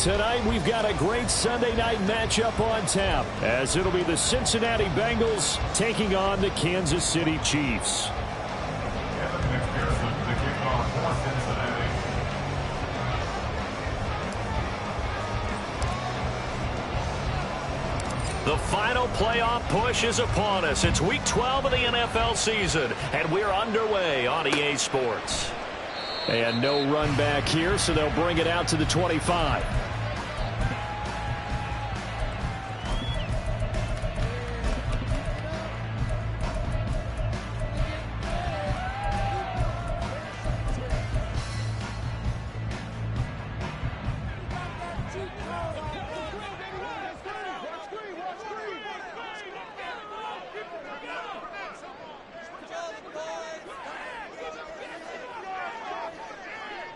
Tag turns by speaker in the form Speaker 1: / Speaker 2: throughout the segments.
Speaker 1: Tonight, we've got a great Sunday night matchup on tap, as it'll be the Cincinnati Bengals taking on the Kansas City Chiefs. The final playoff push is upon us. It's Week 12 of the NFL season, and we're underway on EA Sports. And no run back here, so they'll bring it out to the 25.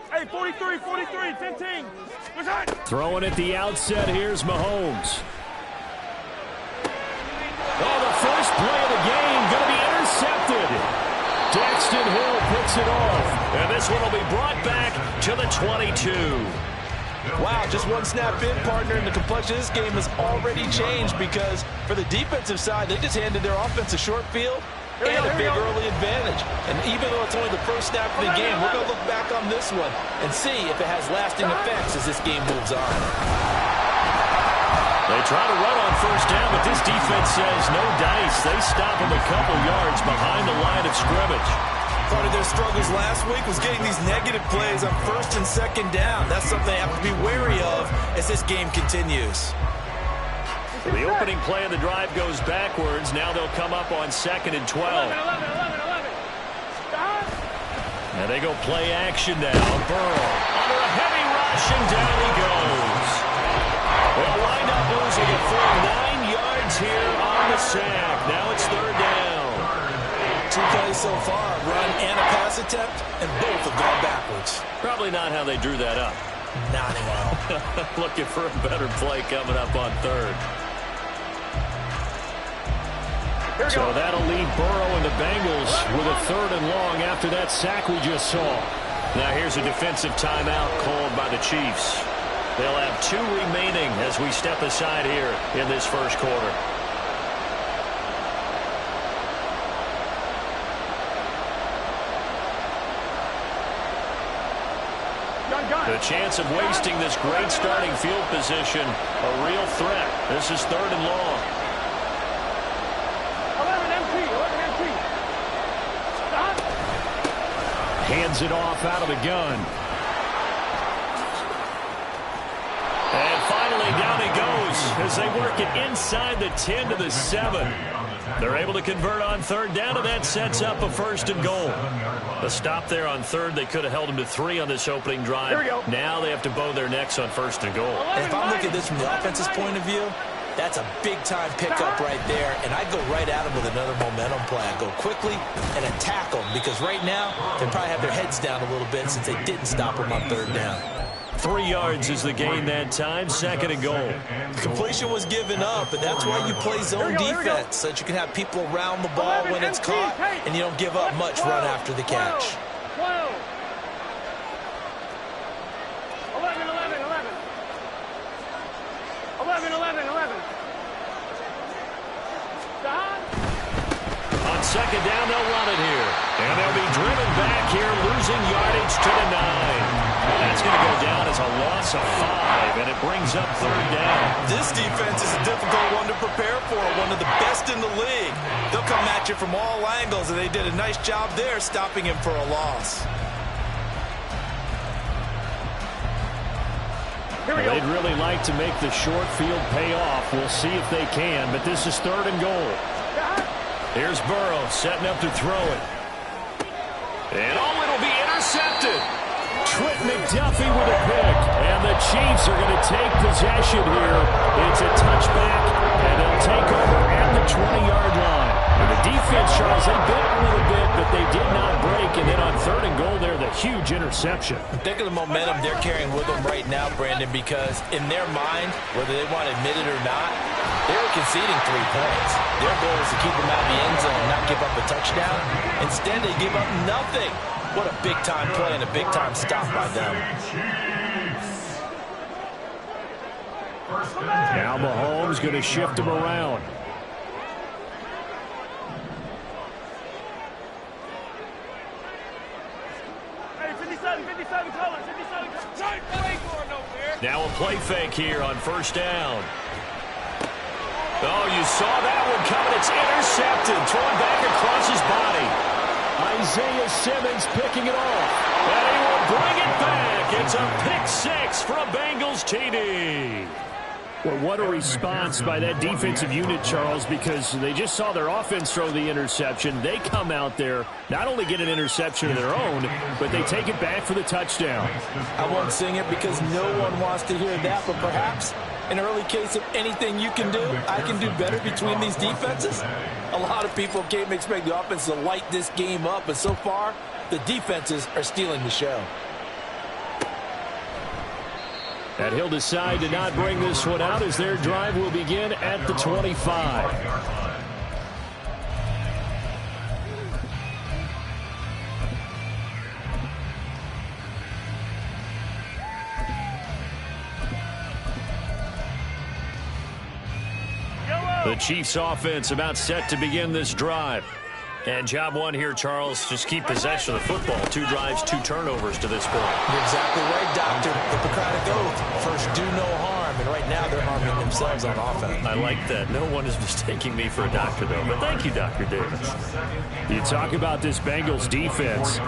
Speaker 2: Hey, 43, 15.
Speaker 1: Throwing at the outset, here's Mahomes. Oh, the first play of the game going to be intercepted. Daxton Hill picks it off. And this one will be brought back to the 22.
Speaker 3: Wow, just one snap in, partner, and the complexion of this game has already changed because for the defensive side, they just handed their offense a short field and a big early advantage. And even though it's only the first snap of the game, we're going to look back on this one and see if it has lasting effects as this game moves on.
Speaker 1: They try to run on first down, but this defense says no dice. They stop him a couple yards behind the line of scrimmage.
Speaker 3: Part of their struggles last week was getting these negative plays on first and second down. That's something they have to be wary of as this game continues.
Speaker 1: The opening play of the drive goes backwards. Now they'll come up on 2nd and 12.
Speaker 2: 11.
Speaker 1: And they go play action now. Burrow under a heavy rush, and down he goes. They'll wind up losing it for 9 yards here on the sack. Now it's 3rd down.
Speaker 3: 2 plays so far, run and a pass attempt, and both have gone backwards.
Speaker 1: Probably not how they drew that up.
Speaker 3: Not well.
Speaker 1: Looking for a better play coming up on 3rd. So that'll leave Burrow and the Bengals with a 3rd and long after that sack we just saw. Now here's a defensive timeout called by the Chiefs. They'll have 2 remaining as we step aside here in this first quarter. The chance of wasting this great starting field position, a real threat. This is 3rd and long.
Speaker 2: 11 MT. Stop.
Speaker 1: Hands it off out of the gun. And finally down he goes as they work it inside the 10 to the 7. They're able to convert on 3rd down, and that sets up a 1st and goal. A stop there on 3rd. They could have held them to 3 on this opening drive.
Speaker 2: Here we go.
Speaker 1: Now they have to bow their necks on 1st and goal.
Speaker 3: And if I'm looking at this from the offense's point of view, that's a big-time pickup right there, and I go right at them with another momentum play. I go quickly and attack them because right now they probably have their heads down a little bit since they didn't stop them on 3rd down.
Speaker 1: 3 yards is the gain that time, 2nd and goal.
Speaker 3: Completion was given up, but that's why you play zone defense, so that you can have people around the ball when it's caught, and you don't give up much run after the catch.
Speaker 2: 12. 11. Stop.
Speaker 1: On 2nd down, they'll run it here. And they'll be driven back here, losing yardage to the 9. That's going to go down as a loss of 5, and it brings up 3rd down.
Speaker 3: This defense is a difficult one to prepare for, one of the best in the league. They'll come at you from all angles, and they did a nice job there stopping him for a loss.
Speaker 1: They'd really like to make the short field pay off. We'll see if they can, but this is 3rd and goal. Here's Burrow setting up to throw it. And it'll be intercepted. Trent McDuffie with a pick, and the Chiefs are going to take possession here. It's a touchback, and they'll take over at the 20-yard line. And the defense, Charles, they bit a little bit, but they did not break. And then on 3rd and goal there, the huge interception.
Speaker 3: Think of the momentum they're carrying with them right now, Brandon, because in their mind, whether they want to admit it or not, they were conceding 3 points. Their goal was to keep them out of the end zone and not give up a touchdown. Instead, they give up nothing. What a big-time play and a big-time stop by them.
Speaker 1: Now Mahomes going to shift him around.
Speaker 2: Hey, 57 colors, 57 colors.
Speaker 1: Now a play fake here on first down. Oh, you saw that one coming. It's intercepted. Thrown back across his body. Isaiah Simmons picking it off. And he will bring it back. It's a pick six from Bengals TD. Well, what a response by that defensive unit, Charles, because they just saw their offense throw the interception. They come out there, not only get an interception of their own, but they take it back for the touchdown.
Speaker 3: I won't sing it because no one wants to hear that, but perhaps an early case of anything you can do, I can do better between these defenses. A lot of people came expect the offense to light this game up, but so far, the defenses are stealing the show.
Speaker 1: And he'll decide to not bring this one out as their drive will begin at the 25. The Chiefs offense about set to begin this drive. And job one here, Charles, just keep possession of the football. 2 drives, 2 turnovers to this point.
Speaker 3: You're exactly right, Doctor. Hippocratic oath. First, do no harm. And right now, they're harming themselves on offense.
Speaker 1: I like that. No one is mistaking me for a doctor, though. But thank you, Dr. Davis. You talk about this Bengals defense.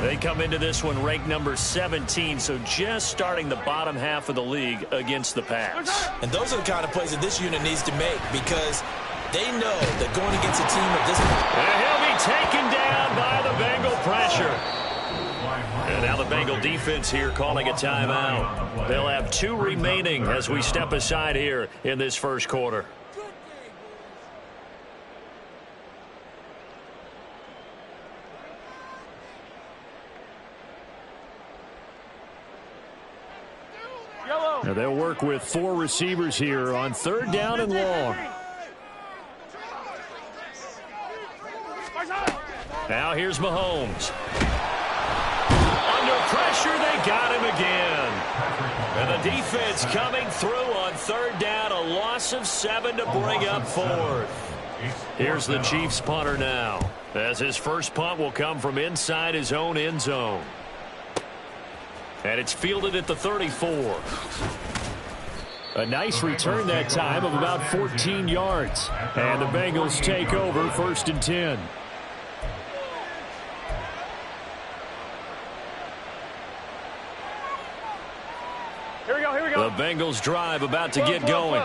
Speaker 1: They come into this one ranked number 17, so just starting the bottom half of the league against the pass.
Speaker 3: And those are the kind of plays that this unit needs to make because they know that going against a team of this...
Speaker 1: And he'll be taken down by the Bengal pressure. And now the Bengal defense here calling a timeout. They'll have 2 remaining as we step aside here in this first quarter. Now they'll work with 4 receivers here on 3rd down and long. Now here's Mahomes. Under pressure, they got him again. And the defense coming through on 3rd down, a loss of 7 to bring up 4th. Here's the Chiefs punter now, as his first punt will come from inside his own end zone. And it's fielded at the 34. A nice return that time of about 14 yards. And the Bengals take over 1st and 10.
Speaker 2: Here we go.
Speaker 1: The Bengals drive about to get going.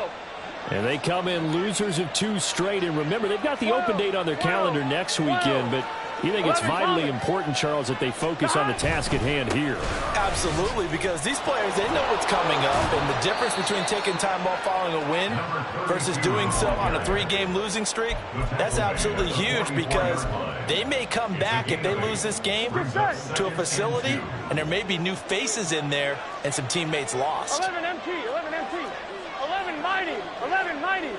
Speaker 1: And they come in losers of 2 straight. And remember, they've got the open date on their calendar next weekend. But you think it's vitally important, Charles, that they focus on the task at hand here?
Speaker 3: Absolutely, because these players, they know what's coming up. And the difference between taking time off following a win versus doing so on a 3-game losing streak, that's absolutely huge because they may come back if they lose this game to a facility, and there may be new faces in there and some teammates lost.
Speaker 2: 11 MT, 11 mighty.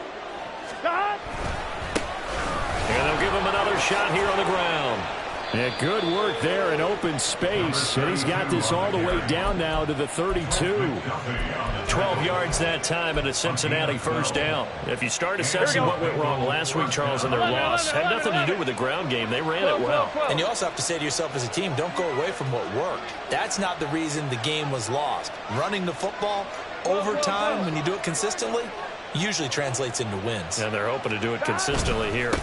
Speaker 2: Stop.
Speaker 1: And they'll give him another shot here on the ground. Yeah, good work there in open space. And he's got this all the way down now to the 32. 12 yards that time and a Cincinnati first down. If you start assessing what went wrong last week, Charles, in their loss, had nothing to do with the ground game. They ran it well.
Speaker 3: And you also have to say to yourself as a team, don't go away from what worked. That's not the reason the game was lost. Running the football over time, when you do it consistently, usually translates into wins.
Speaker 1: And they're hoping to do it consistently here.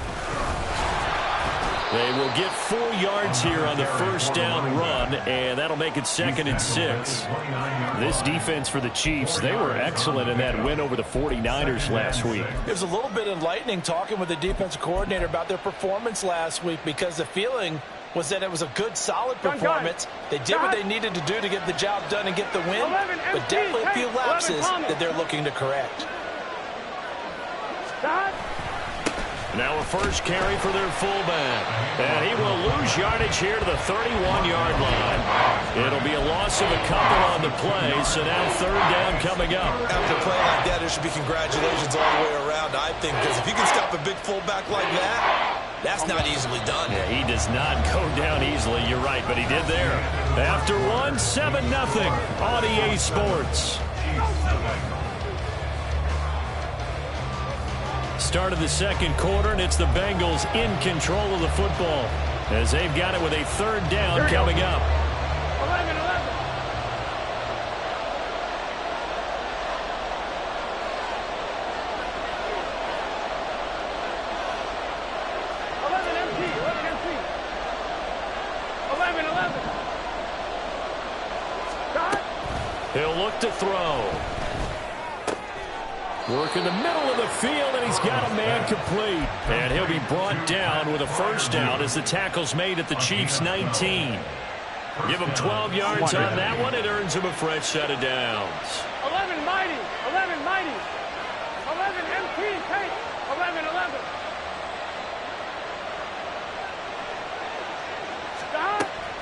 Speaker 1: They will get 4 yards here on the first down run, and that'll make it 2nd and 6. This defense for the Chiefs, they were excellent in that win over the 49ers last week.
Speaker 3: It was a little bit enlightening talking with the defensive coordinator about their performance last week because the feeling was that it was a good, solid performance. They did what they needed to do to get the job done and get the win, but definitely a few lapses that they're looking to correct.
Speaker 1: Now a first carry for their fullback. And he will lose yardage here to the 31-yard line. It'll be a loss of a couple on the play, so now 3rd down coming up.
Speaker 3: After a play like that, there should be congratulations all the way around, I think, because if you can stop a big fullback like that, that's not easily done.
Speaker 1: Yeah, he does not go down easily, you're right, but he did there. After one, 7-0 on EA Sports. start of the second quarter, and it's the Bengals in control of the football as they've got it with a third down coming up.
Speaker 2: 11-11. 11 MT. 11-11.
Speaker 1: He'll look to throw. Work in the middle of the field, and he's got a man complete. And he'll be brought down with a first down as the tackle's made at the Chiefs' 19. Give him 12 yards on that one. It earns him a fresh set of downs.
Speaker 2: 11 mighty. 11 mighty. 11 MT. Take. 11-11.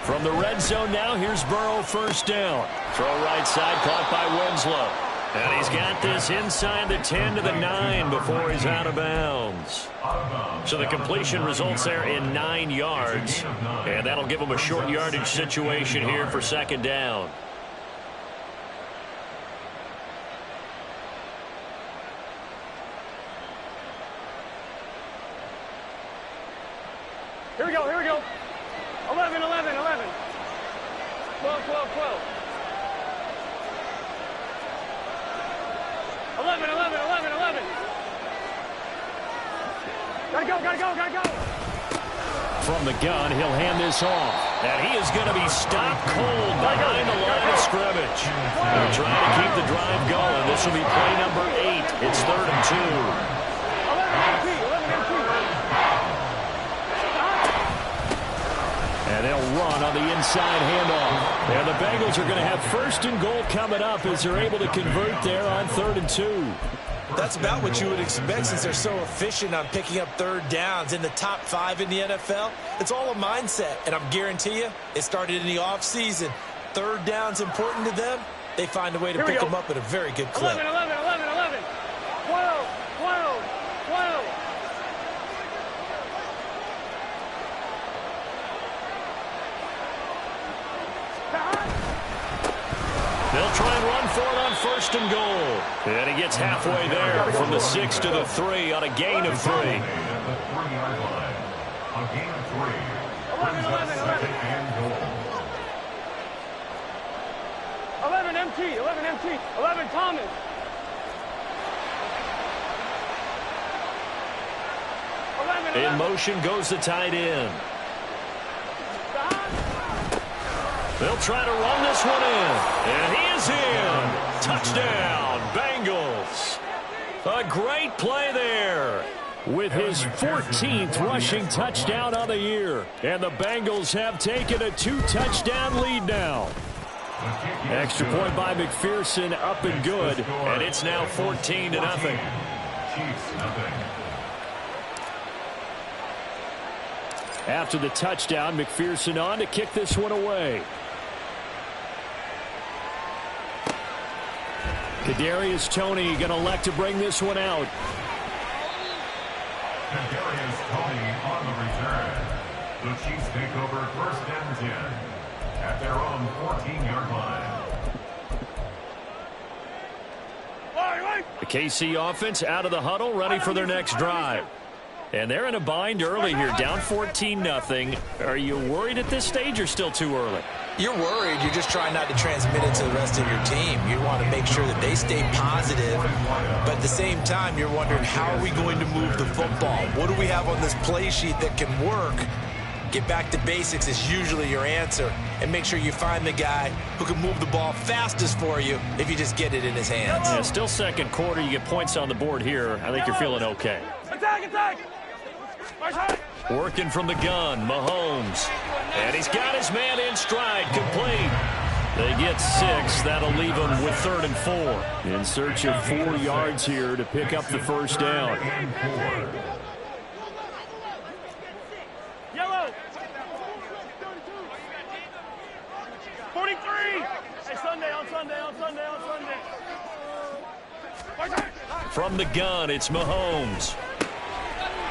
Speaker 1: From the red zone now, here's Burrow, first down. Throw right side, caught by Winslow. And he's got this inside the 10 to the 9 before he's out of bounds. So the completion results there in 9 yards. And that'll give him a short yardage situation here for second down.
Speaker 2: Here we go. 11, 11, 11. 12, 12, 12. 11, 11, 11, 11. Gotta go.
Speaker 1: From the gun, he'll hand this off. And he is going to be stopped cold behind the line of scrimmage. They're trying to keep the drive going. This will be play number 8. It's 3rd and 2.
Speaker 2: 11 MT.
Speaker 1: And they'll run on the inside handoff. And the Bengals are going to have 1st and goal coming up as they're able to convert there on 3rd and 2.
Speaker 3: That's about what you would expect since they're so efficient on picking up third downs in the top 5 in the NFL. It's all a mindset, and I'm guarantee you it started in the offseason. Third down's important to them. They find a way to pick them up at a very good clip.
Speaker 2: 11, 11, 11, 11. 12, 12, 12.
Speaker 1: They'll try and run for it on 1st and goal. And he gets halfway there from the 6 to the 3 on a gain of 3.
Speaker 2: 11, 11, 11. 11 MT. 11 MT. 11 Thomas. 11, 11.
Speaker 1: In motion goes the tight end. They'll try to run this one in. And he is in. Touchdown, Bengals. A great play there with his 14th rushing touchdown on the year. And the Bengals have taken a 2-touchdown lead now. Extra point by McPherson, up and good. And it's now 14-0. After the touchdown, McPherson on to kick this one away. Kadarius Toney going to elect to bring this one out.
Speaker 4: Kadarius Toney on the return. The Chiefs take over 1st and 10 at their own 14-yard line.
Speaker 1: The KC offense out of the huddle, ready for their next drive. And they're in a bind early here, down 14-0. Are you worried at this stage or still too early?
Speaker 3: You're worried. You're just trying not to transmit it to the rest of your team. You want to make sure that they stay positive. But at the same time, you're wondering, how are we going to move the football? What do we have on this play sheet that can work? Get back to basics is usually your answer. And make sure you find the guy who can move the ball fastest for you if you just get it in his hands.
Speaker 1: Yeah, still second quarter. You get points on the board here. I think you're feeling okay.
Speaker 2: Attack!
Speaker 1: Working from the gun, Mahomes. And he's got his man in stride, complete. They get 6. That'll leave them with 3rd and 4. In search of 4 yards here to pick up the first down.
Speaker 2: Yellow. 43. Hey, Sunday.
Speaker 1: From the gun, it's Mahomes.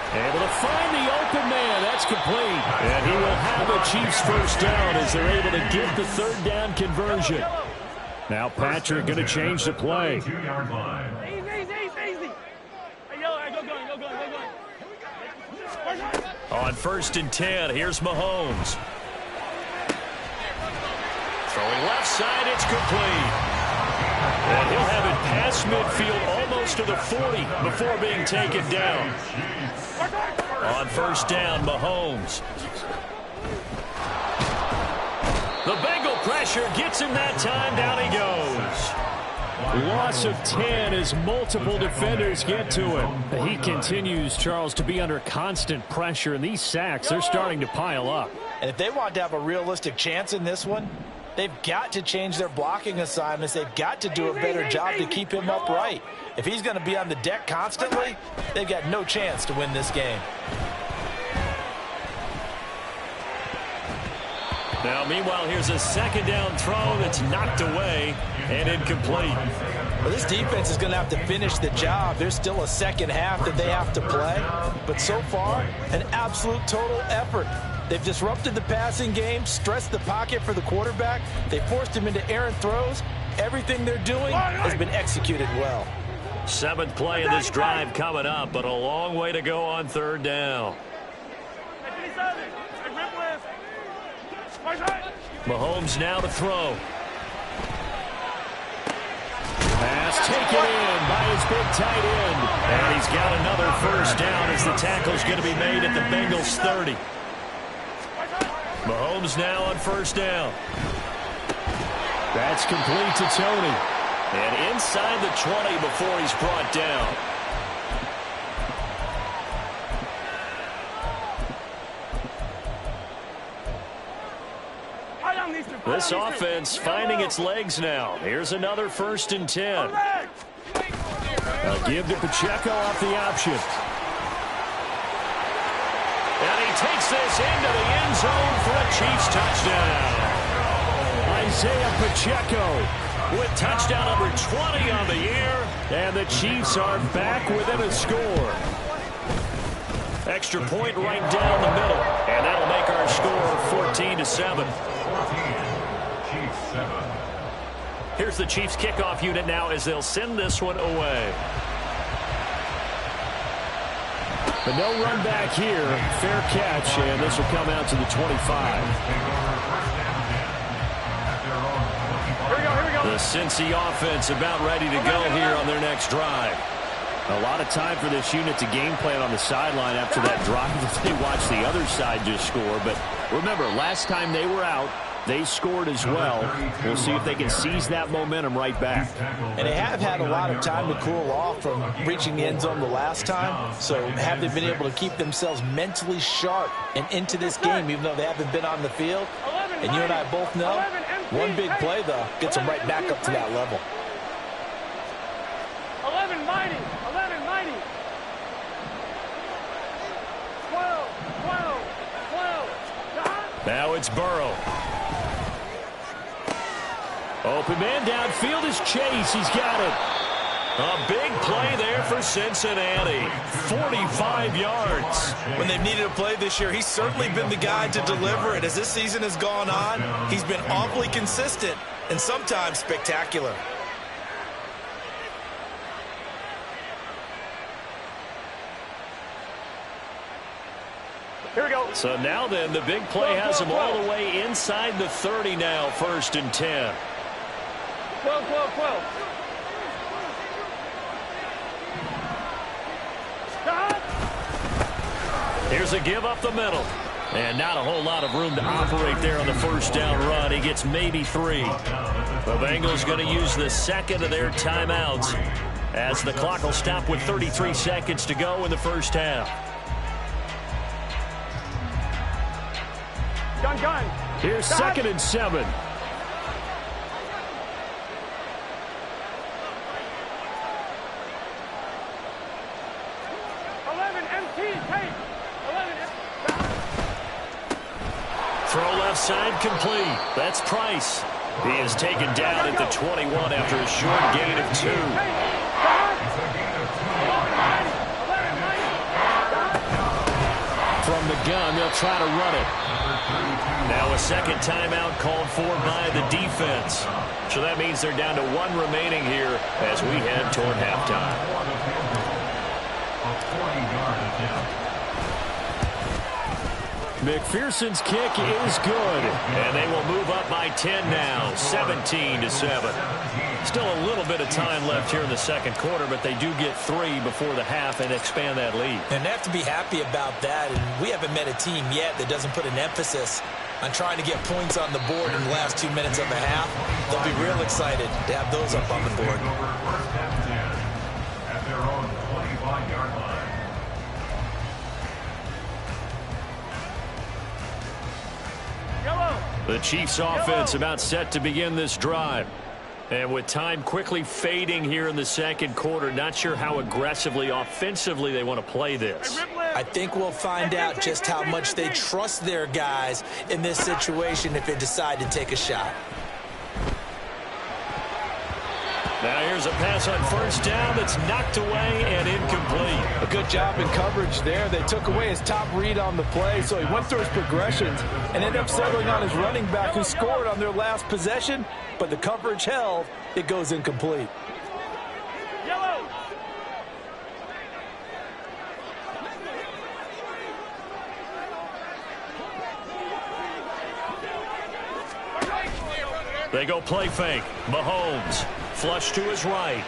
Speaker 1: Able to find the open man. That's complete. And he will have a Chiefs first down as they're able to get the 3rd down conversion. Now Patrick going to change the play.
Speaker 2: Easy. Hey, yellow. Hey, go gun.
Speaker 1: On 1st and 10, here's Mahomes. Throwing left side, it's complete. And he'll have it past midfield almost to the 40 before being taken down. On 1st down, Mahomes. The Bengal pressure gets him that time. Down he goes. Loss of 10 as multiple defenders get to him. He continues, Charles, to be under constant pressure, and these sacks, they're starting to pile up.
Speaker 3: And if they want to have a realistic chance in this one, they've got to change their blocking assignments. They've got to do a better job to keep him upright. If he's going to be on the deck constantly, they've got no chance to win this game.
Speaker 1: Now, meanwhile, here's a 2nd down throw that's knocked away and incomplete.
Speaker 3: Well, this defense is going to have to finish the job. There's still a second half that they have to play. But so far, an absolute total effort. They've disrupted the passing game, stressed the pocket for the quarterback. They forced him into errant throws. Everything they're doing has been executed well.
Speaker 1: 7th play of this drive coming up, but a long way to go on 3rd down. Mahomes now to throw. Pass taken in by his big tight end. And he's got another 1st down as the tackle's going to be made at the Bengals 30. Mahomes now on 1st down. That's complete to Tony. And inside the 20 before he's brought down. This offense finding its legs now. Here's another 1st and 10. A give to Pacheco off the option. And he takes this into the end zone for a Chiefs touchdown. Isaiah Pacheco with touchdown number 20 on the year. And the Chiefs are back within a score. Extra point right down the middle. And that'll make our score 14-7. Here's the Chiefs kickoff unit now as they'll send this one away. But no run back here. Fair catch, and this will come out to the 25.
Speaker 2: Here we go.
Speaker 1: The Cincy offense about ready to go here on their next drive. A lot of time for this unit to game plan on the sideline after that drive that they watched the other side just score. But remember, last time they were out, they scored as well. We'll see if they can seize that momentum right back.
Speaker 3: And they have had a lot of time to cool off from reaching the end zone the last time. So have they been able to keep themselves mentally sharp and into this game, even though they haven't been on the field? And you and I both know, one big play, though, gets them right back up to that level.
Speaker 2: 11 mighty. 12.
Speaker 1: Now it's Burrow. Open man downfield is Chase. He's got it. A big play there for Cincinnati. 45 yards.
Speaker 3: When they've needed a play this year, he's certainly been the guy to deliver it. As this season has gone on, he's been awfully consistent and sometimes spectacular.
Speaker 2: Here we go.
Speaker 1: So now then, the big play has him all the way inside the 30 now, 1st and 10.
Speaker 2: 12.
Speaker 1: Here's a give up the middle. And not a whole lot of room to operate there on the 1st down run. He gets maybe 3. The Bengals going to use the 2nd of their timeouts as the clock will stop with 33 seconds to go in the 1st half.
Speaker 2: Gun.
Speaker 1: Here's 2nd and 7. Throw left side complete. That's Price. He is taken down at the 21 after a short gain of 2. From the gun, they'll try to run it. Now a 2nd timeout called for by the defense. So that means they're down to 1 remaining here as we head toward halftime. McPherson's kick is good. And they will move up by 10 now, 17-7. Still a little bit of time left here in the second quarter, but they do get 3 before the half and expand that lead.
Speaker 3: And they have to be happy about that. And we haven't met a team yet that doesn't put an emphasis on trying to get points on the board in the last 2 minutes of the half. They'll be real excited to have those up on the board.
Speaker 4: First and 10 at their own 25-yard line.
Speaker 1: The Chiefs offense about set to begin this drive. And with time quickly fading here in the second quarter, not sure how aggressively, offensively they want to play this.
Speaker 3: I think we'll find out just how much they trust their guys in this situation if they decide to take a shot.
Speaker 1: Now here's a pass on first down that's knocked away and incomplete.
Speaker 3: A good job in coverage there. They took away his top read on the play, so he went through his progressions and ended up settling on his running back who scored on their last possession, but the coverage held. It goes incomplete.
Speaker 2: Yellow.
Speaker 1: They go play fake. Mahomes. Flush to his right.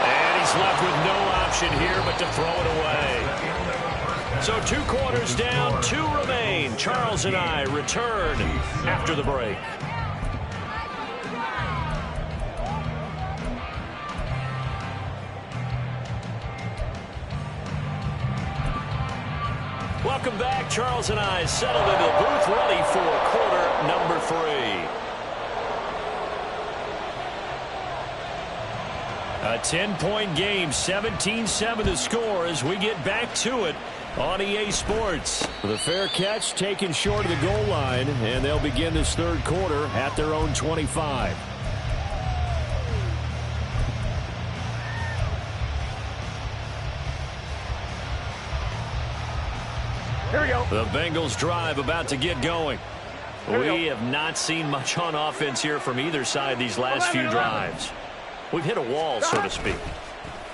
Speaker 1: And he's left with no option here but to throw it away. So 2 quarters down, 2 remain. Charles and I return after the break. Welcome back. Charles and I settled into the booth, ready for quarter number 3. A 10-point game, 17-7 the score as we get back to it on EA Sports. The fair catch taken short of the goal line, and they'll begin this third quarter at their own 25.
Speaker 2: Here we go.
Speaker 1: The Bengals drive about to get going. We have not seen much on offense here from either side these last few drives. We've hit a wall, so to speak.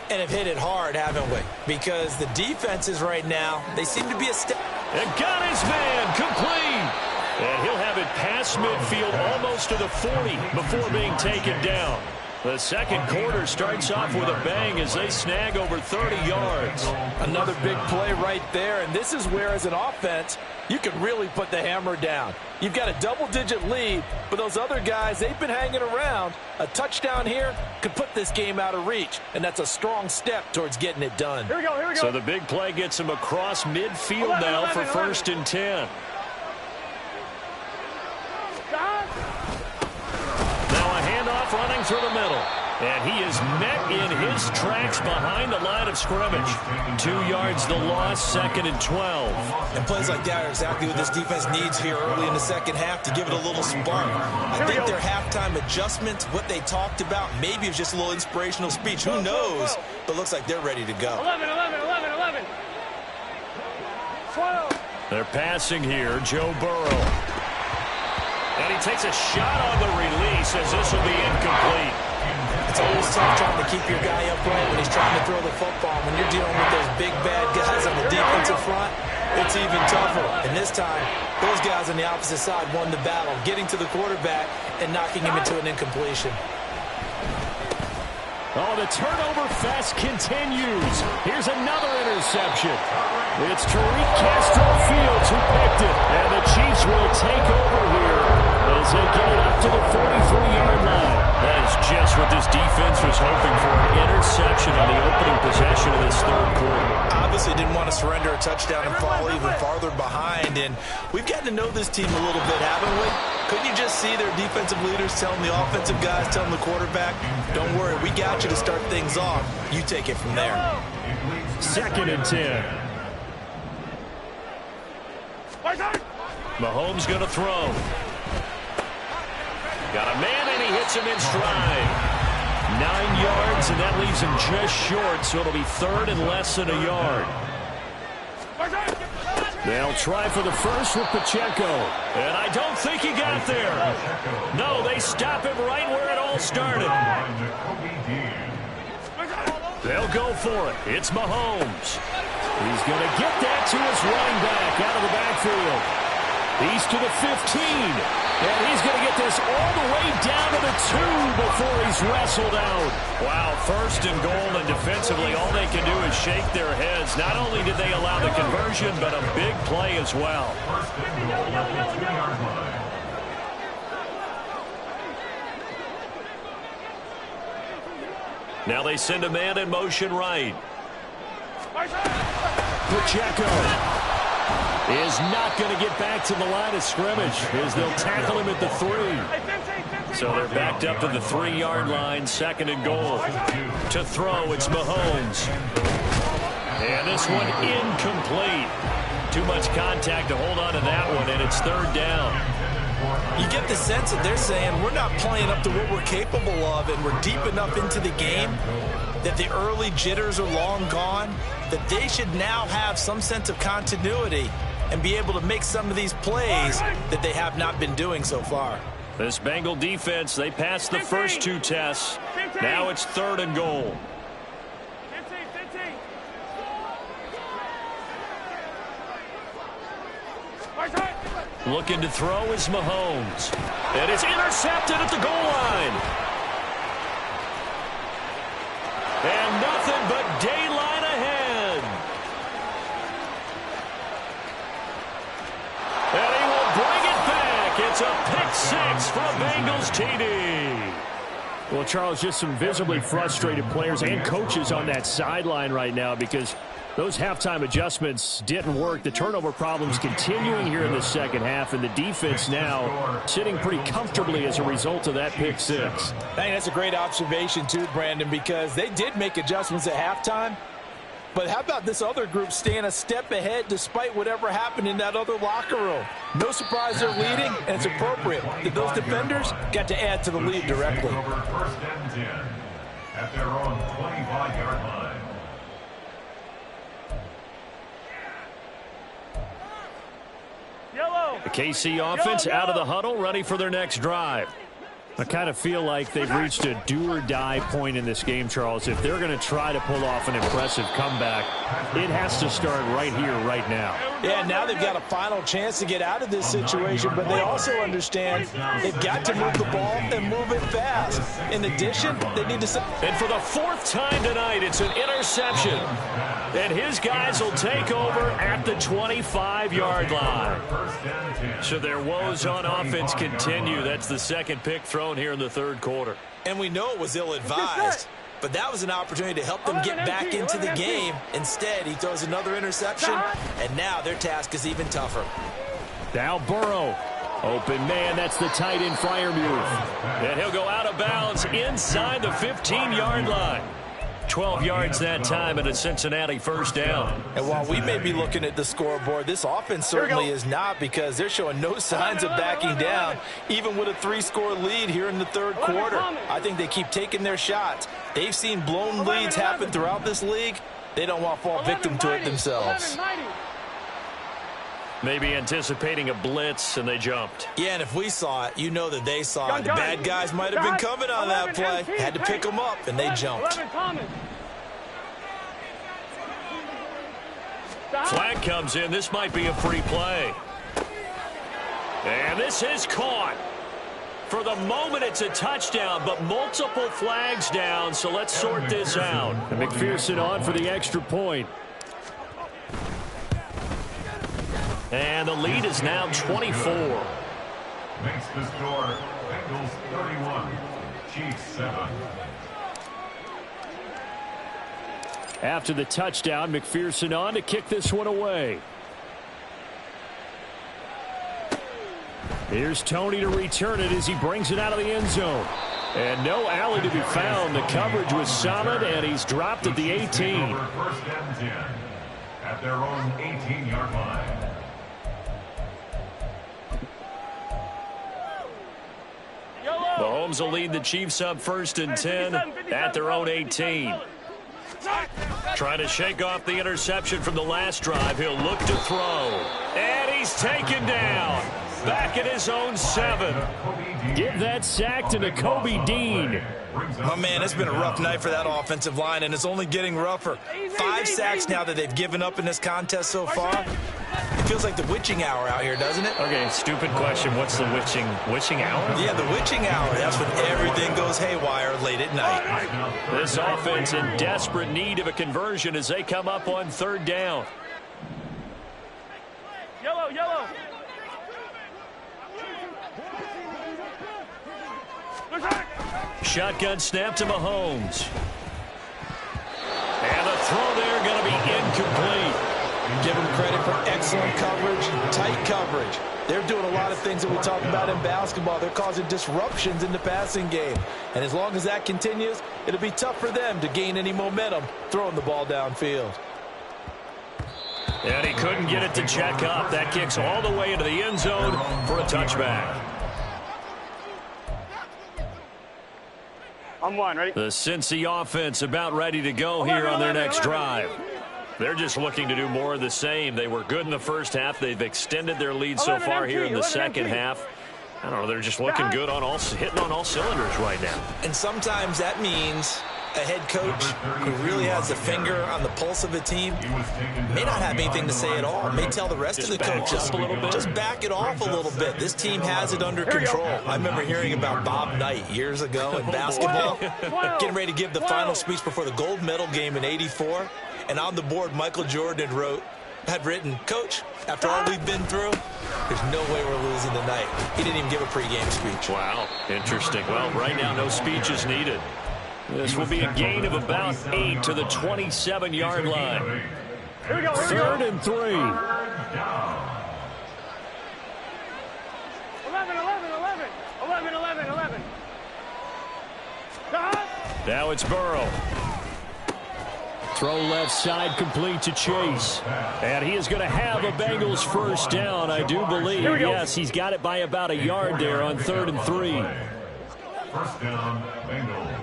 Speaker 3: And have hit it hard, haven't we? Because the defenses right now, they seem to be a step.
Speaker 1: And got his man complete. And he'll have it past midfield almost to the 40 before being taken down. The second quarter starts off with a bang as they snag over 30 yards.
Speaker 3: Another big play right there, and this is where, as an offense, you can really put the hammer down. You've got a double-digit lead, but those other guys, they've been hanging around. A touchdown here could put this game out of reach, and that's a strong step towards getting it done.
Speaker 2: Here we go, here we go.
Speaker 1: So the big play gets him across midfield now for first and 10. Now a handoff running through the middle. And he is met in his tracks behind the line of scrimmage. 2 yards the loss, second and 12.
Speaker 3: And plays like that are exactly what this defense needs here early in the second half to give it a little spark. I think their halftime adjustments, what they talked about, maybe it was just a little inspirational speech. Who knows? But looks like they're ready to go.
Speaker 2: 11. 12.
Speaker 1: They're passing here, Joe Burrow. And he takes a shot on the release as this will be incomplete.
Speaker 3: It's always tough trying to keep your guy upright when he's trying to throw the football. When you're dealing with those big, bad guys on the defensive front, it's even tougher. And this time, those guys on the opposite side won the battle, getting to the quarterback and knocking him into an incompletion.
Speaker 1: Oh, the turnover fest continues. Here's another interception. It's Tariq Castro-Fields who picked it. And the Chiefs will take over here as they get it up to the 43-yard line. That is just what this defense was hoping for, an interception on the opening possession of this third quarter.
Speaker 3: Obviously didn't want to surrender a touchdown and fall even farther behind. And we've gotten to know this team a little bit, haven't we? Couldn't you just see their defensive leaders telling the offensive guys, telling the quarterback, don't worry, we got you to start things off. You take it from there.
Speaker 1: Second and 10. Mahomes going to throw. Got a man, and he hits him in stride. 9 yards, and that leaves him just short, so it'll be third and less than a yard. They'll try for the first with Pacheco. And I don't think he got there. No, they stop him right where it all started. They'll go for it. It's Mahomes. He's going to get that to his running back out of the backfield. He's to the 15. And he's going to get this all the way down to the 2 before he's wrestled out. Wow, first and goal, and defensively all they can do is shake their heads. Not only did they allow the conversion, but a big play as well.
Speaker 4: First and goal at the 2-yard line.
Speaker 1: Now they send a man in motion right. Pacheco is not going to get back to the line of scrimmage as they'll tackle him at the 3. So they're backed up to the 3-yard line, second and goal. To throw, it's Mahomes. And this one incomplete. Too much contact to hold on to that one, and it's third down.
Speaker 3: You get the sense that they're saying we're not playing up to what we're capable of, and we're deep enough into the game that the early jitters are long gone, that they should now have some sense of continuity and be able to make some of these plays that they have not been doing so far.
Speaker 1: This Bengal defense, they passed the first 2 tests. Now it's third and goal. Looking to throw is Mahomes. And it's intercepted at the goal line. And nothing but daylight ahead. And he will bring it back. It's a pick 6 for a Bengals TD. Well, Charles, just some visibly frustrated players and coaches on that sideline right now because those halftime adjustments didn't work. The turnover problems continuing here in the second half, and the defense now sitting pretty comfortably as a result of that pick 6.
Speaker 3: I think that's a great observation too, Brandon, because they did make adjustments at halftime. But how about this other group staying a step ahead despite whatever happened in that other locker room? No surprise they're leading, and it's appropriate that those defenders got to add to the lead directly.
Speaker 4: First and 10 at their own 25-yard line.
Speaker 1: The KC offense out of the huddle, ready for their next drive. I kind of feel like they've reached a do-or-die point in this game, Charles. If they're going to try to pull off an impressive comeback, it has to start right here, right now.
Speaker 3: Yeah, now they've got a final chance to get out of this situation, but they also understand they've got to move the ball and move it fast. In addition, they need to...
Speaker 1: And for the 4th time tonight, it's an interception. And his guys will take over at the 25-yard line. So their woes on offense continue. That's the second pick thrown here in the third quarter.
Speaker 3: And we know it was ill-advised, but that was an opportunity to help them get back into the game. Instead, he throws another interception, and now their task is even tougher.
Speaker 1: Now Burrow. Open man, that's the tight end Freiermuth. And he'll go out of bounds inside the 15-yard line. 12 yards that time and a Cincinnati first down.
Speaker 3: And while we may be looking at the scoreboard, this offense certainly is not, because they're showing no signs of backing down, even with a 3-score lead here in the third quarter. I think they keep taking their shots. They've seen blown leads happen throughout this league. They don't want to fall victim to it themselves.
Speaker 1: Maybe anticipating a blitz, and they jumped.
Speaker 3: Yeah, and if we saw it, you know that they saw it. The bad guys might have been coming on that play. Had to pick them up, and they jumped.
Speaker 1: Flag comes in. This might be a free play. And this is caught. For the moment, it's a touchdown, but multiple flags down, so let's sort this out. And McPherson on for the extra point. And the lead is now 24.
Speaker 4: Makes the score Bengals 31, Chiefs 7.
Speaker 1: After the touchdown, McPherson on to kick this one away. Here's Tony to return it as he brings it out of the end zone. And no alley to be found. The coverage was solid, and he's dropped at the 18.
Speaker 4: First and 10 at their own 18-yard line.
Speaker 1: Mahomes will lead the Chiefs up first and 10 at their own 18. Trying to shake off the interception from the last drive. He'll look to throw. And he's taken down. back at his own 7. Give that sack to Nakobe Dean.
Speaker 3: Oh, man, it's been a rough night for that offensive line, and it's only getting rougher. 5 sacks now that they've given up in this contest so far. It feels like the witching hour out here, doesn't it?
Speaker 1: Okay, stupid question. What's the witching hour?
Speaker 3: Yeah, the witching hour. That's when everything goes haywire late at night.
Speaker 1: This offense in desperate need of a conversion as they come up on 3rd down.
Speaker 2: Yellow, yellow.
Speaker 1: Shotgun snap to Mahomes. And the throw there going to be incomplete.
Speaker 3: Give them credit for excellent coverage, tight coverage. They're doing a lot of things that we talk about in basketball. They're causing disruptions in the passing game. And as long as that continues, it'll be tough for them to gain any momentum throwing the ball downfield.
Speaker 1: And he couldn't get it to check up. That kicks all the way into the end zone for a touchback.
Speaker 2: I'm one, ready?
Speaker 1: The Cincy offense about ready to go here on their next drive. They're just looking to do more of the same. They were good in the first half. They've extended their lead so far here in the second half. I don't know, they're just looking good on hitting on all cylinders right now.
Speaker 3: And sometimes that means a head coach who really has a finger on the pulse of a team may not have anything to say at all. May tell the rest of the coaches, just back it off a little bit. This team has it under control. I remember hearing about Bob Knight years ago in basketball, getting ready to give the final speech before the gold medal game in '84. And on the board, Michael Jordan had written, "Coach, after all we've been through, there's no way we're losing tonight." He didn't even give a pregame speech.
Speaker 1: Wow, interesting. Well, right now, no speech is needed. This will be a gain of about 8 to the 27-yard line.
Speaker 2: Here we go.
Speaker 1: 3rd and 3.
Speaker 2: 11, 11, 11. 11, 11, 11.
Speaker 1: Now it's Burrow. Throw left side complete to Chase. And he is going to have a Bengals first down, I do believe. Yes, he's got it by about a yard there on 3rd and 3.
Speaker 4: First down, Bengals.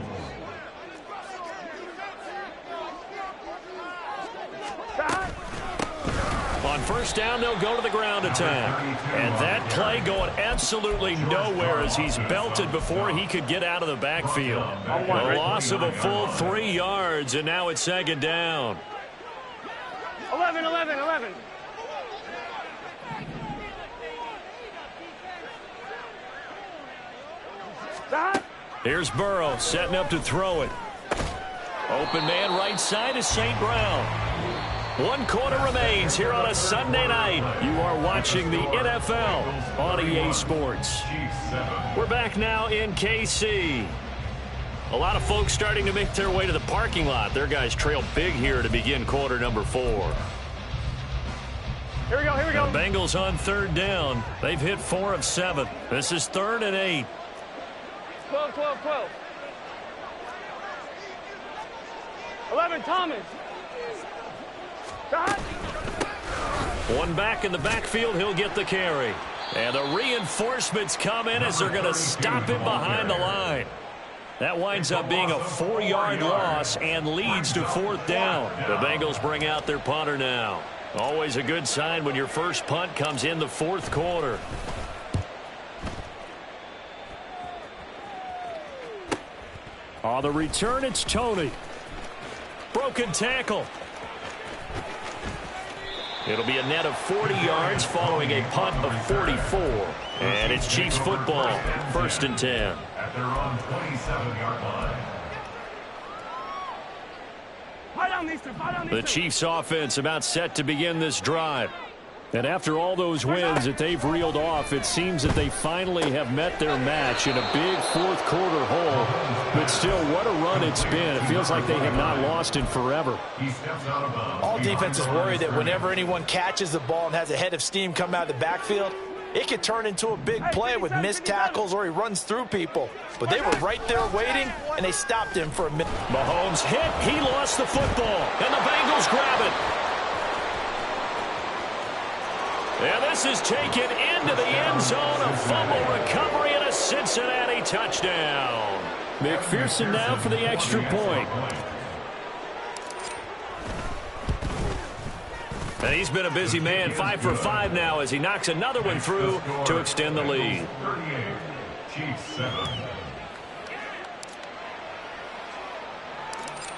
Speaker 1: On first down, they'll go to the ground attack. And that play going absolutely nowhere as he's belted before he could get out of the backfield. A loss of a full 3 yards, and now it's 2nd down.
Speaker 2: 11, 11, 11.
Speaker 1: Here's Burrow setting up to throw it. Open man right side is St. Brown. 1 quarter remains here on a Sunday night. You are watching the NFL on EA Sports. We're back now in KC. A lot of folks starting to make their way to the parking lot. Their guys trail big here to begin quarter number 4.
Speaker 2: Here we go, here we go.
Speaker 1: The Bengals on 3rd down. They've hit 4 of 7. This is 3rd and 8.
Speaker 2: 12, 12, 12. 11, Thomas.
Speaker 1: One back in the backfield, he'll get the carry. And the reinforcements come in as they're going to stop him behind the line. That winds up being a 4-yard loss and leads to 4th down. The Bengals bring out their punter now. Always a good sign when your first punt comes in the 4th quarter. On the return, it's Tony. Broken tackle. It'll be a net of 40 yards following a punt of 44. And it's Chiefs football, 1st and 10.
Speaker 4: At their own 27-yard line.
Speaker 1: The Chiefs offense about set to begin this drive. And after all those wins that they've reeled off, it seems that they finally have met their match in a big 4th quarter hole. But still, what a run it's been. It feels like they have not lost in forever.
Speaker 3: All defenses worry that whenever anyone catches the ball and has a head of steam come out of the backfield, it could turn into a big play with missed tackles or he runs through people. But they were right there waiting, and they stopped him for a minute.
Speaker 1: Mahomes hit. He lost the football, and the Bengals grab it. And this is taken into the end zone. A fumble recovery and a Cincinnati touchdown. McPherson now for the extra point. And he's been a busy man, 5 for 5 now as he knocks another one through to extend the lead.
Speaker 4: 38, Chiefs 7.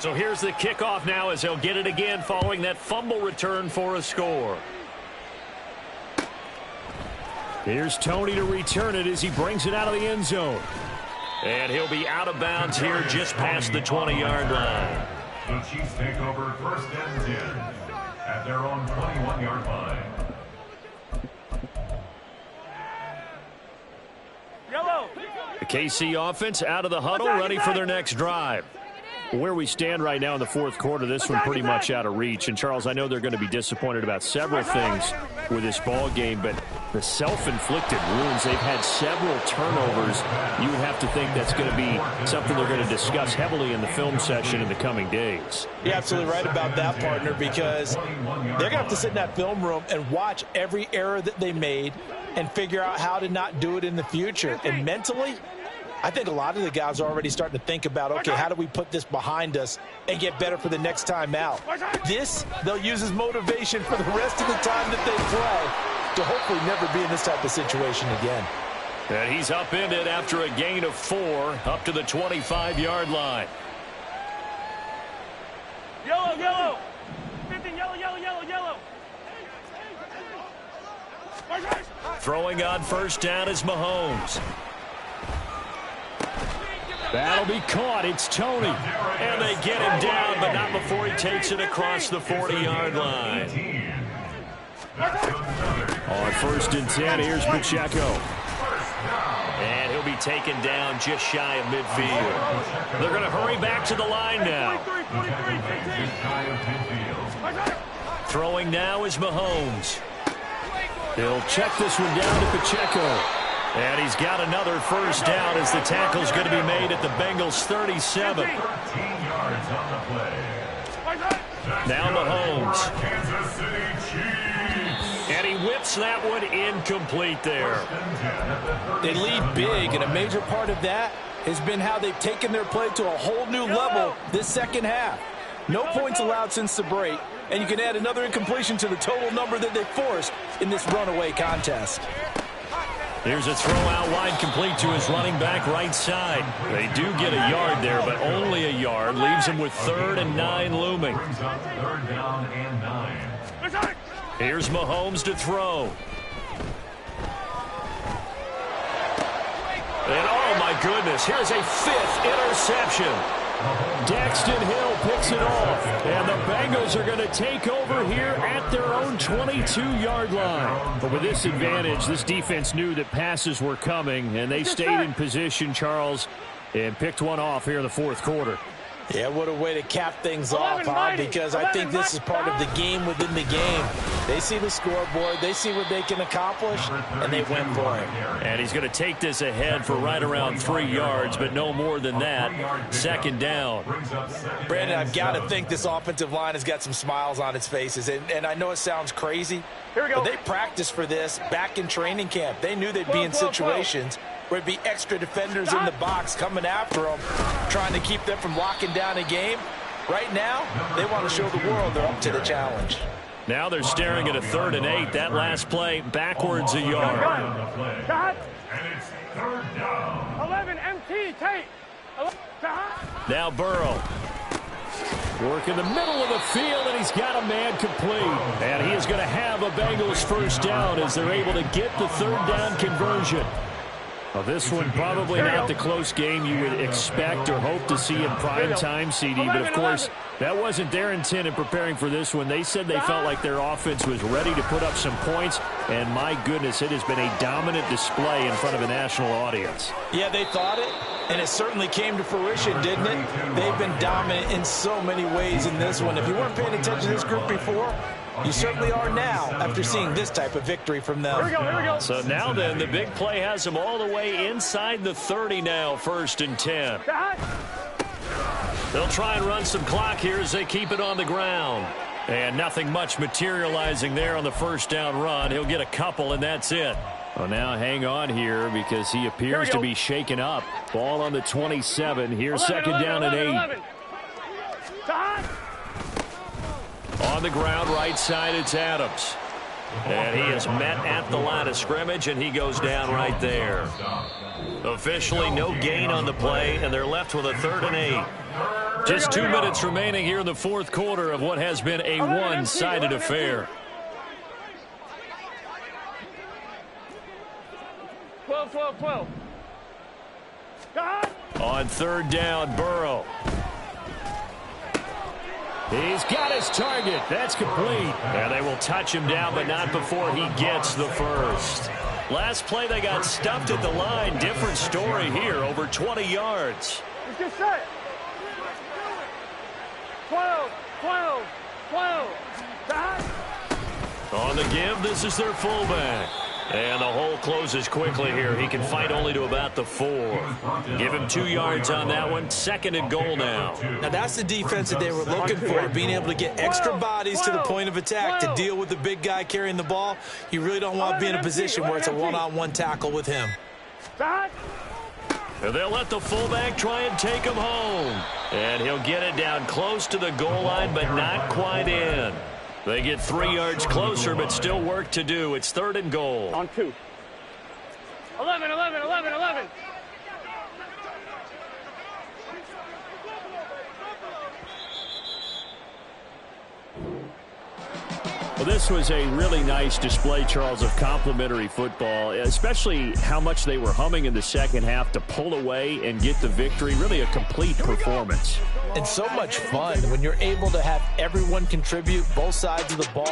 Speaker 1: So here's the kickoff now as he'll get it again following that fumble return for a score. Here's Tony to return it as he brings it out of the end zone. And he'll be out of bounds here just past the 20-yard line.
Speaker 4: The Chiefs take over first and 10 at their own 21-yard line.
Speaker 2: Yellow.
Speaker 1: The KC offense out of the huddle, ready for their next drive. Where we stand right now in the fourth quarter, this one pretty much out of reach. And, Charles, I know they're going to be disappointed about several things with this ball game, but the self-inflicted wounds, they've had several turnovers. You would have to think that's going to be something they're going to discuss heavily in the film session in the coming days.
Speaker 3: You're absolutely right about that, partner, because they're going to have to sit in that film room and watch every error that they made and figure out how to not do it in the future. And mentally, I think a lot of the guys are already starting to think about, okay, how do we put this behind us and get better for the next time out? This, they'll use as motivation for the rest of the time that they play to hopefully never be in this type of situation again.
Speaker 1: And he's upended after a gain of 4 up to the 25-yard line.
Speaker 2: Yellow, yellow. 15, yellow, yellow, yellow, yellow.
Speaker 1: Throwing on first down is Mahomes. That'll be caught. It's Tony. And they get him down, but not before he takes it across the 40-yard line. On first and 10, here's Pacheco. And he'll be taken down just shy of midfield. They're going to hurry back to the line now. Throwing now is Mahomes. He'll check this one down to Pacheco. And he's got another first down as the tackle's going to be made at the Bengals 37. Now Mahomes. And he whips that one incomplete there.
Speaker 3: They lead big, and a major part of that has been how they've taken their play to a whole new level this second half. No points allowed since the break, and you can add another incompletion to the total number that they forced in this runaway contest.
Speaker 1: Here's a throw out wide complete to his running back right side. They do get a yard there, but only a yard. Leaves him with 3rd and 9 looming. Here's Mahomes to throw. And oh my goodness, here's a 5th interception. Daxton Hill picks it off, and the Bengals are going to take over here at their own 22-yard line. But with this advantage, this defense knew that passes were coming, and they stayed in position, Charles, and picked one off here in the fourth quarter.
Speaker 3: Yeah, what a way to cap things off, huh? Because I think this is part of the game within the game. They see the scoreboard, they see what they can accomplish, and they went for it.
Speaker 1: And he's going to take this ahead for right around 3 yards, but no more than that. 2nd down.
Speaker 3: Brandon, I've got to think this offensive line has got some smiles on its faces. And I know it sounds crazy, but they practiced for this back in training camp. They knew they'd be in situations where it'd be extra defenders in the box coming after them, trying to keep them from locking down a game. Right now, they want to show the world they're up to the challenge.
Speaker 1: Now they're staring at a 3rd and 8. That last play, backwards a yard.
Speaker 4: And it's 3rd down.
Speaker 2: 11, MT, Tate.
Speaker 1: Now Burrow. Work in the middle of the field, and he's got a man complete. And he is going to have a Bengals first down as they're able to get the 3rd down conversion. Well, this one probably not the close game you would expect or hope to see in prime time, CD. But, of course, that wasn't their intent in preparing for this one. They said they felt like their offense was ready to put up some points. And, my goodness, it has been a dominant display in front of a national audience.
Speaker 3: Yeah, they thought it, and it certainly came to fruition, didn't it? They've been dominant in so many ways in this one. If you weren't paying attention to this group before, you certainly are now after seeing this type of victory from them.
Speaker 2: Here we go.
Speaker 1: So now then, the big play has them all the way inside the 30 now, 1st and 10. They'll try and run some clock here as they keep it on the ground. And nothing much materializing there on the first down run. He'll get a couple, and that's it. Well, now hang on here because he appears to be shaken up. Ball on the 27. Here's 2nd down and 8. On the ground, right side, it's Adams. And he is met at the line of scrimmage, and he goes down right there. Officially no gain on the play, and they're left with a 3rd and 8. Just 2 minutes remaining here in the 4th quarter of what has been a one-sided affair.
Speaker 2: 12, 12, 12.
Speaker 1: On 3rd down, Burrow. He's got his target. That's complete. And they will touch him down, but not before he gets the first. Last play, they got stuffed at the line. Different story here, over 20 yards.
Speaker 2: Let's get set. 12, 12, 12.
Speaker 1: On the give, this is their fullback. And the hole closes quickly here. He can fight only to about the 4. Give him 2 yards on that one. 2nd and goal now.
Speaker 3: Now that's the defense that they were looking for, being able to get extra bodies to the point of attack to deal with the big guy carrying the ball. You really don't want to be in a position where it's a one-on-one tackle with him.
Speaker 1: And they'll let the fullback try and take him home. And he'll get it down close to the goal line, but not quite in. They get 3 yards closer, but still work to do. It's 3rd and goal.
Speaker 2: On 2. 11, 11, 11, 11.
Speaker 1: Well, this was a really nice display, Charles, of complimentary football, especially how much they were humming in the second half to pull away and get the victory. Really a complete performance.
Speaker 3: And so much fun when you're able to have everyone contribute both sides of the ball.